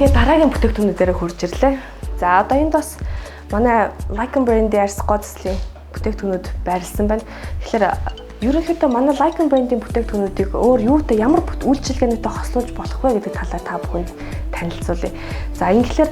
ингээд дараагийн бүтээгдэхүүнүүдээр хурж ирлээ. За одоо энд бас манай Lycan brand-ийн арьс гоцлын бүтээгдэхүүнүүд байрласан байна. Тэгэхээр ерөнхийдөө манай Lycan brand-ийн бүтээгдэхүүнүүдийг өөр юутай ямар үйлчилгээтэй хослуулж болох вэ гэдэг талаар та бүхэнд танилцуулъя. За ингэхээр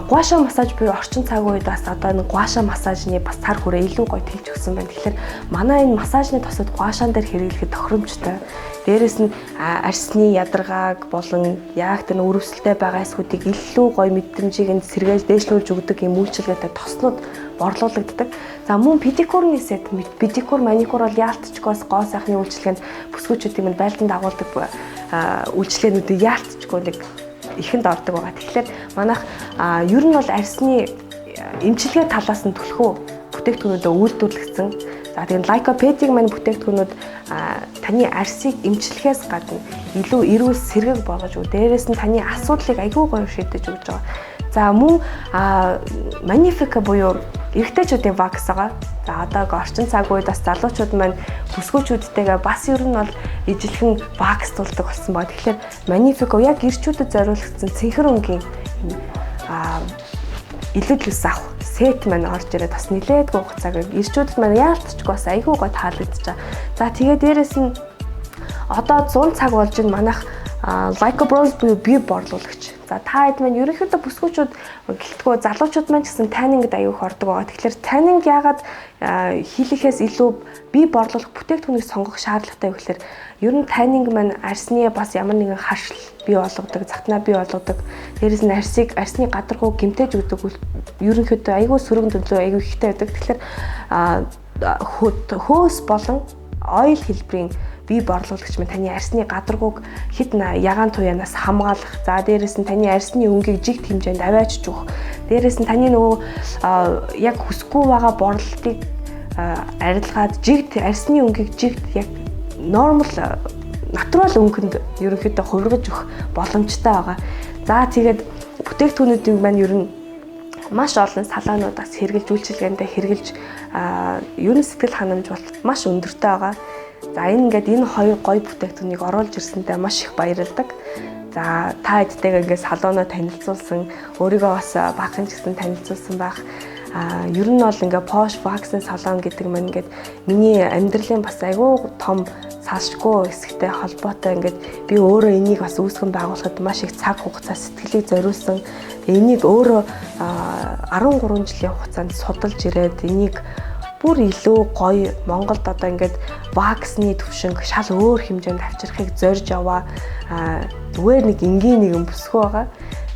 гуаша массаж буюу орчин цаг үед бас одоо энэ гуаша массажны бас цар хүрээ илүү гоё тэлж өгсөн байна. Тэгэхээр манай энэ массажны тосод гуашаан дээр хэрэглэхэд тохиромжтой. Дээрээс нь арьсны ядаргааг болон яг тэр өрөвсөлтэй байгаа эсгүүдийг илүү гоё мэдрэмжийг сэргээж дээшлүүлж өгдөг юм үйлчилгээтэй тоснууд борлуулагддаг. За мөн педикюрны сет, педикюр, маникюр бол яалтчгүй гоо сайхны үйлчилгээнд бүсгүүчүүдийн байлдан дагуулдаг үйлчилгээнүүдийг яалтчгүй нэг ихэнд ордог байгаа. Тэгэхээр манайх ер нь бол арьсны эмчилгээ талаас нь төлхөө бүтээгдэхүүнүүдэд үйлдвэрлэгдсэн. За тэгээд Lycopedic маань бүтээгдэхүүнүүд таны арьсыг эмчилгээс гадна илүү эрүүл сэргэг болгож өг. Дээрээс нь таны асуудлыг айгүй гоё шийдэж өгч байгаа. За мөн Magnifica буюу эрэгтэйчүүдийн вакс байгаа. За одоо орчин цаг үед бас залуучууд маань бүсгүүчүүдтэйгээ бас ер нь бол ижилхэн вакс тулдаг болсон байна. Тэгэхээр Magnifica яг ирчүүдэд зориулагдсан цэнхэр өнгийн илүүдлээс авах сет маань орж ирээд бас нилээдгүй хугацааг ирчүүдэд маань яалтчгүй бас айгүй гоо таалагдчихаа. За тэгээд дээрэс нь одоо 100 цаг болж ин манайх Lycobronze буюу бие борлуулагч. За та хэд маань ерөнхийдөө бүсгүүчүүд гэлтгөө залуучууд маань ч гэсэн таннингд аюух ордог байгаа. Тэгэхээр таннинг яагаад хийлэхээс илүү бие борлуулах бүтээгдэхүүнийг сонгох шаардлагатай вэ гэхээр ер нь таннинг маань арьсны бас ямар нэгэн харшил бий болгодог, захтнаа бий болгодог. Дээрээс нь арьсны гадаргуу гэмтэж өгдөг. Ерөнхийдөө аюу сөрөг төлөө аюу ихтэй байдаг. Тэгэхээр хөөс болон ойл хэлбэрийн бие борлуулагч маань таны арьсны гадаргууг хэд ягаан туянаас хамгаалах. За дээрээс нь таны арьсны өнгийг жигт хэмжээнд аваачж өгөх. Дээрээс нь таны нөгөө яг хүсэхгүй байгаа борлолтыг арилгаад жигт арьсны өнгийг жигт яг нормал натурал өнгөнд ерөнхийдөө хувиргаж өгөх боломжтой байгаа. За тэгээд бүтээгдэхүүнүүдийн маань ер нь маш олон салаануудаас хэрглэж үйлчилгээндээ хэрглэж ер нь сэтгэл ханамж бол маш өндөртэй байгаа. За энэ хоёр гоё бүтээгдэхүүнийг оруулж ирсэндээ маш их баярлалдаг. За та хэдтэйгээ ингээд салоноо танилцуулсан, өөрийгөө бас багахан ч гэсэн танилцуулсан байх. Ер нь бол ингээд Posh Wax-ын салон гэдэг маань ингээд миний амьдралын бас айгүй том салшгүй хэсэгтэй холбоотой ингээд би өөрөө энийг бас үүсгэн байгуулахад маш их цаг хугацаа сэтгэлийг зориулсан. Энийг өөрөө 13 жилийн хугацаанд судалж ирээд энийг бүр илүү гоё Монголд одоо ингээд ваксны төвшинг шал өөр хэмжээнд авчрахыг зорж яваа. Зүгээр нэг энгийн нэгэн бүсгүй байгаа.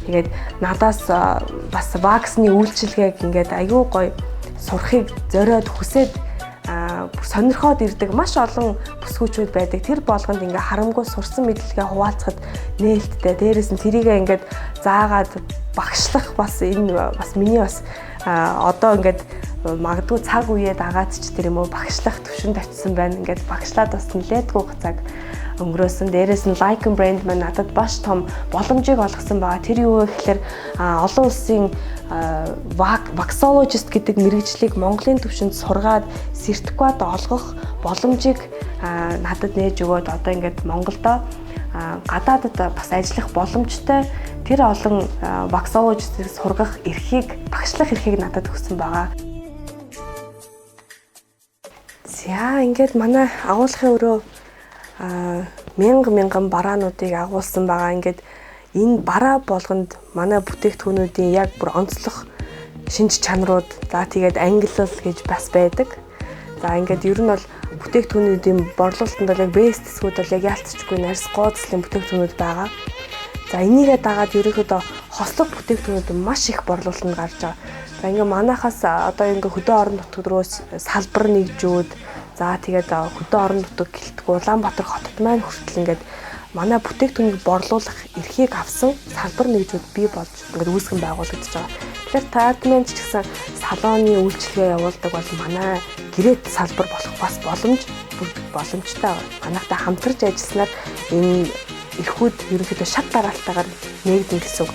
Тэгээд надаас бас ваксны үйлчилгээг ингээд аюу гоё сурахыг зориод хүсээд сонирхоод ирдэг маш олон бүсгүүчүүд байдаг. Тэр болгонд ингээ харамгүй сурсан мэдлэгээ хуваалцахад нээлттэй. Дээрээс нь тэрийгээ ингээд заагаад багшлах бас энэ бас миний бас одоо ингээд магадгүй цаг үеэ дагаад ч тэр юм уу багшлах төвшөнд очисон байна. Ингээд багшлаад бас нилээдгүй хугацааг өнгөрөөсөн. Дээрээс нь Lycan brand маань надад баш том боломжийг олгосон байгаа. Тэр юу вэ гэхээр олон улсын waxologist гэдэг мэргэжлийг Монголын төвшөнд сургаад сертификат олгох боломжийг надад нээж өгөөд одоо ингээд Монголдо гадаадд бас ажиллах боломжтой тэр олон waxologist-ийг сургах эрхийг багшлах эрхийг надад өгсөн байгаа. За ингээд манай агуулгын өрөө мянган бараануудыг агуулсан байгаа. Ингээд энэ бараа болгонд манай бүтээгдэхүүнүүдийн яг бүр онцлог шинж чанарууд за тэгээд ангиллал гэж бас байдаг. За ингээд ер нь бол бүтээгдэхүүнүүдийн борлуулалтанд бол яг бэст хэсгүүд бол яг яалтчгүй арьс гооцлын бүтээгдэхүүнүүд байгаа. За энийгээ дагаад ерөнхийдөө хослог бүтээгдэхүүнүүд маш их борлуулалтанд гарч байгаа. За ингээд манайхаас одоо ингээд хөдөө орон нутгад руу салбар нэгжүүд за тэгээд хөдөө орон нутаг гэлтгүү Улаанбаатар хотод маань хүртэл ингээд манай бүтээгдэхүүнийг борлуулах эрхийг авсан салбар нэгжүүд бий болж ингээд үүсгэн байгуулагдаж байгаа. Тэгэхээр таадмент ч гэсэн салооны үйлчилгээ явуулдаг бол манай гэрээт салбар болох бас боломжтой байна. Манайхтай хамтарч ажилласнаар энэ эрхүүд ерөнхийдөө шат дараалтайгаар нээгдэн гэсэн үг.